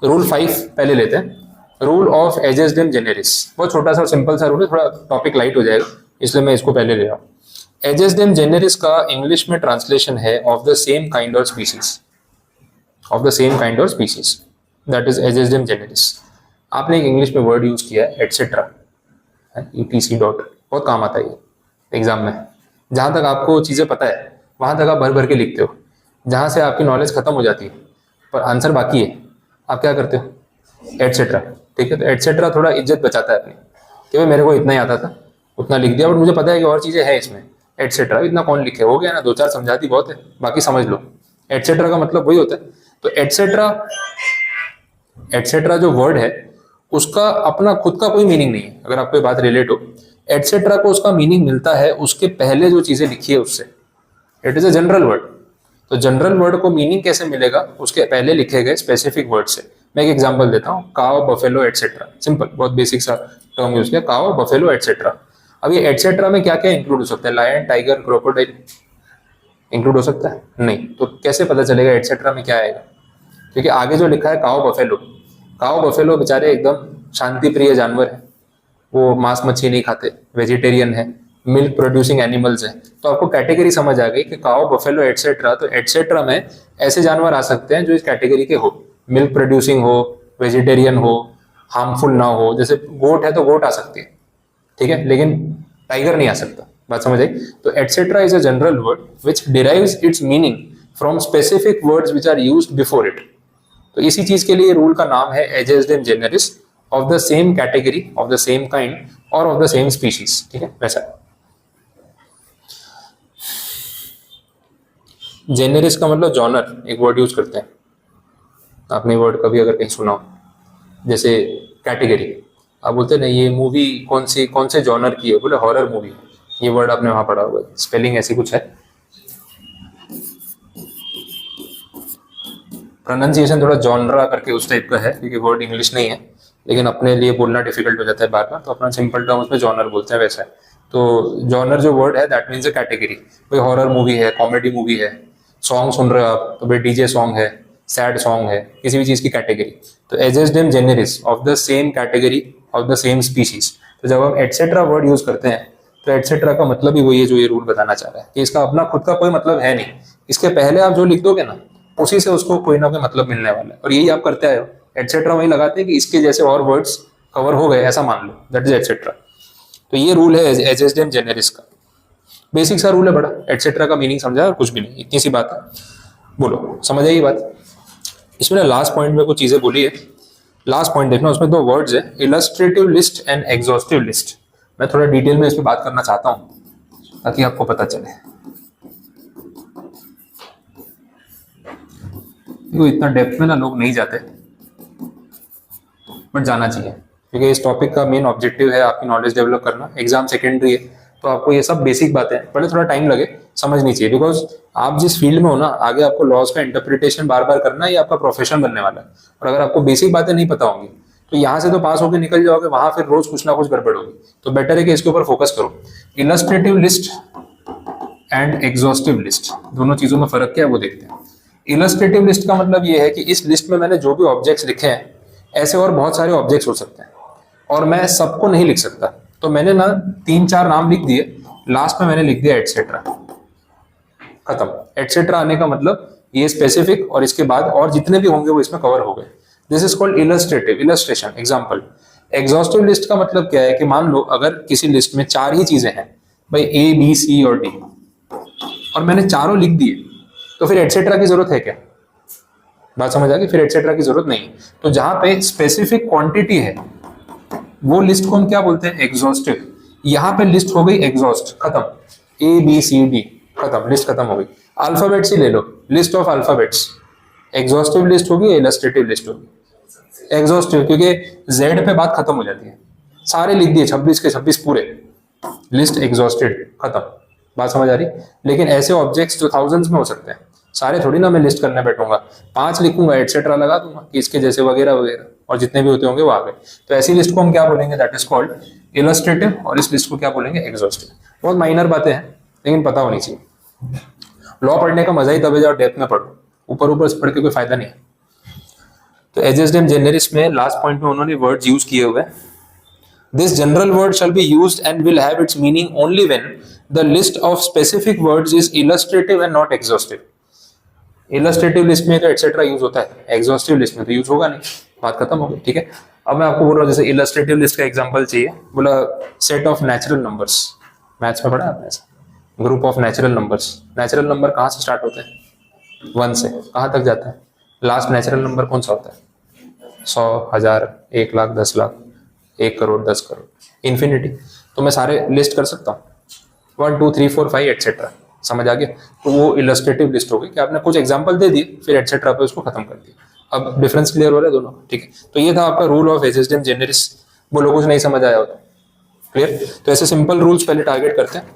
Rule 5 पहले लेते हैं। रूल ऑफ एजेसडेम जेनेरिस, बहुत छोटा सा और सिंपल सा रूल है, थोड़ा टॉपिक लाइट हो जाएगा इसलिए मैं इसको पहले ले रहा हूँ। एजेसडेम जेनेरिस का इंग्लिश में ट्रांसलेशन है ऑफ द सेम काइंड और species, of the same kind और स्पीसीज, दैट इज एजेसडेम जेनेरिस। आपने एक इंग्लिश में वर्ड यूज किया है एटसेट्रा, यूटीसी डॉट, बहुत काम आता है ये एग्जाम में। जहां तक आपको चीजें पता है वहां तक आप भर भर के लिखते हो, जहां से आपकी नॉलेज खत्म हो जाती है पर आंसर बाकी है, आप क्या करते हो एटसेट्रा। ठीक है, तो एटसेट्रा थोड़ा इज्जत बचाता है अपनी, कि भाई मेरे को इतना ही आता था उतना लिख दिया, बट मुझे पता है कि और चीजें हैं इसमें, एटसेट्रा इतना कौन लिखे, हो गया ना, दो चार समझाती बहुत है, बाकी समझ लो। एटसेट्रा का मतलब वही होता है। तो एटसेट्रा, एटसेट्रा जो वर्ड है उसका अपना खुद का कोई मीनिंग नहीं है। अगर आपको ये बात रिलेट हो, एटसेट्रा को उसका मीनिंग मिलता है उसके पहले जो चीजें लिखी है उससे। It is a general word. तो जनरल वर्ड को मीनिंग कैसे मिलेगा, उसके पहले लिखे गए स्पेसिफिक वर्ड से। मैं एक एग्जांपल देता हूँ, काव, बफेलो, एटसेट्रा, सिंपल, बहुत बेसिक सा टर्म यूज किया, काव, बफेलो, एटसेट्रा। अब ये एटसेट्रा में क्या क्या इंक्लूड हो सकता है, लायन, टाइगर, क्रोकोडाइल इंक्लूड हो सकता है नहीं, तो कैसे पता चलेगा एटसेट्रा में क्या आएगा, क्योंकि आगे जो लिखा है काव बफेलो, काव बफेलो बेचारे एकदम शांति प्रिय जानवर है, वो मांस मच्छी नहीं खाते, वेजिटेरियन है, मिल्क प्रोड्यूसिंग एनिमल्स है। तो आपको कैटेगरी समझ आ गई कि काव, बफेलो, एटसेट्रा, तो एटसेट्रा में ऐसे जानवर आ सकते हैं जो इस कैटेगरी के हो, मिल्क प्रोड्यूसिंग हो, वेजिटेरियन हो, हार्मफुल ना हो। जैसे गोट है तो गोट आ सकती है, ठीक है, लेकिन टाइगर नहीं आ सकता, बात समझ आई। तो etcetera is a general word which derives its meaning from specific words which are used before it. तो इसी चीज के लिए रूल का नाम है ejusdem generis, of the same category, of the same kind और ऑफ द सेम स्पीशीज। ठीक है, वैसा। जेनेरिस का मतलब जॉनर, एक वर्ड यूज करते हैं, आपने वर्ड कभी अगर कहीं सुना हो, जैसे कैटेगरी, आप बोलते हैं ना ये मूवी कौन से जॉनर की है, बोले हॉरर मूवी, ये वर्ड आपने वहां पढ़ा होगा, स्पेलिंग ऐसी कुछ है, प्रोनाउंसिएशन थोड़ा जॉनरा करके उस टाइप का है, क्योंकि वर्ड इंग्लिश नहीं है, लेकिन अपने लिए बोलना डिफिकल्ट हो जाता है बार बार, तो अपना सिंपल टर्म उसमें जॉनर बोलते हैं, वैसा है। तो जॉनर जो वर्ड है दैट मीन्स अ कैटेगरी। भाई हॉरर मूवी है, कॉमेडी मूवी है, सॉन्ग सुन रहे हो आप तो भाई डीजे सॉन्ग है, सैड सॉन्ग है, किसी भी चीज की कैटेगरी। तो ejusdem generis of the same category of the same species. तो जब हम एटसेट्रा वर्ड यूज करते हैं तो एटसेट्रा का मतलब ही वही है जो ये रूल बताना चाह रहा है, कि इसका अपना खुद का कोई मतलब है नहीं, इसके पहले आप जो लिख दोगे ना उसी से उसको कोई ना कोई मतलब मिलने वाला है, और यही आप करते आए हो। एटसेट्रा वही लगाते हैं कि इसके जैसे और वर्ड्स कवर हो गए ऐसा मान लो, दैट इज एटसेट्रा। तो ये रूल है एजेसडेम जेनेरिस का, बेसिक सा रूल है बड़ा, एटसेट्रा का मीनिंग समझा और कुछ भी नहीं, इतनी सी बात है। बोलो समझ आई बात। इसमें लास्ट पॉइंट में कुछ चीजें बोली है, लास्ट पॉइंट देखना, उसमें दो वर्ड्स है, illustrative list and exhaustive list. मैं थोड़ा डिटेल में इस पर बात करना चाहता हूं ताकि आपको पता चले। तो इतना डेप्थ में ना लोग नहीं जाते, बट जाना चाहिए, क्योंकि इस टॉपिक का मेन ऑब्जेक्टिव है आपकी नॉलेज डेवलप करना। एग्जाम सेकेंडरी है तो आपको ये सब बेसिक बातें पहले थोड़ा टाइम लगे समझनी चाहिए, बिकॉज आप जिस फील्ड में हो ना आगे आपको लॉज का इंटरप्रिटेशन बार बार करना है, ये आपका प्रोफेशन बनने वाला है। और अगर आपको बेसिक बातें नहीं पता होंगी तो यहाँ से तो पास होकर निकल जाओगे, वहां फिर रोज कुछ ना कुछ गड़बड़ होगी। तो बेटर है कि इसके ऊपर फोकस करो। Illustrative list and exhaustive list, दोनों चीजों में फर्क क्या है वो देखते हैं। इलस्ट्रेटिव लिस्ट का मतलब ये है कि इस लिस्ट में मैंने जो भी ऑब्जेक्ट्स लिखे हैं, ऐसे और बहुत सारे ऑब्जेक्ट्स हो सकते हैं और मैं सबको नहीं लिख सकता, तो मैंने ना 3-4 नाम लिख दिए, लास्ट में मैंने लिख दिया एटसेट्रा, खत्म। एटसेट्रा आने का मतलब ये स्पेसिफिक और इसके बाद और जितने भी होंगे वो इसमें कवर हो गए। This is called illustrative, illustration, example. Exhaustive list का मतलब क्या है कि मान लो अगर किसी लिस्ट में 4 ही चीजें हैं, भाई ए बी सी और डी, और मैंने चारों लिख दिए, तो फिर एटसेट्रा की जरूरत है क्या, बात समझ आ गई, फिर एटसेट्रा की जरूरत नहीं है। तो जहां पे स्पेसिफिक क्वांटिटी है वो लिस्ट को हम क्या बोलते हैं, एग्जॉस्टिव। यहाँ पे लिस्ट हो गई एग्जॉस्ट, खत्म, ए बी सी डी खत्म, लिस्ट खत्म हो गई। अल्फाबेट्स ही ले लो, list of alphabets, exhaustive list होगी, इलस्ट्रेटिव लिस्ट होगी। एग्जॉस्टिव क्योंकि जेड पे बात खत्म हो जाती है, सारे लिख दिए 26 के 26 पूरे, लिस्ट एग्जॉस्टेड, खत्म, बात समझ आ रही। लेकिन ऐसे ऑब्जेक्ट्स जो थाउजेंड्स में हो सकते हैं, सारे थोड़ी ना मैं लिस्ट करने बैठूंगा, 5 लिखूंगा, एटसेट्रा लगा दूंगा कि इसके जैसे वगैरह वगैरह, और जितने भी होते होंगे वो आ गए। तो ऐसी लिस्ट को हम क्या बोलेंगे, दैट इज कॉल्ड इलस्ट्रेटिव, और इस लिस्ट को क्या बोलेंगे, एग्जॉस्टिव। बहुत माइनर बातें हैं लेकिन पता होनी चाहिए। लॉ पढ़ने का मजा ही तब है जब डेप्थ में पढ़ो, ऊपर ऊपर पढ़ के कोई फायदा नहीं है। तो एजेस्डेम जेनेरिस में लास्ट पॉइंट में उन्होंने वर्ड्स यूज किए हुए हैं. This general word shall be used and will have its meaning only when the list of specific words is illustrative and not exhaustive. Illustrative list में तो etc. यूज होता है, exhaustive list में तो use होगा नहीं. बात खत्म हो गई. ठीक है. अब मैं आपको बोल रहा हूँ जैसे illustrative list का एग्जांपल चाहिए, बोला set of natural numbers. Maths में पढ़ा आपने ऐसा, group of natural numbers. Natural number कहाँ से स्टार्ट होते हैं? 1 से कहाँ तक जाता है? लास्ट नेचुरल नंबर कौन सा होता है? 100, 1000, 1 लाख, 10 लाख, 1 करोड़, 10 करोड़, इन्फिनिटी. तो मैं सारे लिस्ट कर सकता हूँ, 1 2 3 4 5 एटसेट्रा. समझ आ गया? तो वो इलस्ट्रेटिव लिस्ट हो गई कि आपने कुछ एग्जांपल दे दिए फिर एटसेट्रा पे उसको खत्म कर दिया. अब डिफरेंस क्लियर हो रहा है दोनों. ठीक है. तो ये था आपका रूल ऑफ एजेस्डेम जेनेरिस. बोलो कुछ नहीं समझ आया होता. क्लियर? तो ऐसे सिंपल रूल्स पहले टारगेट करते हैं.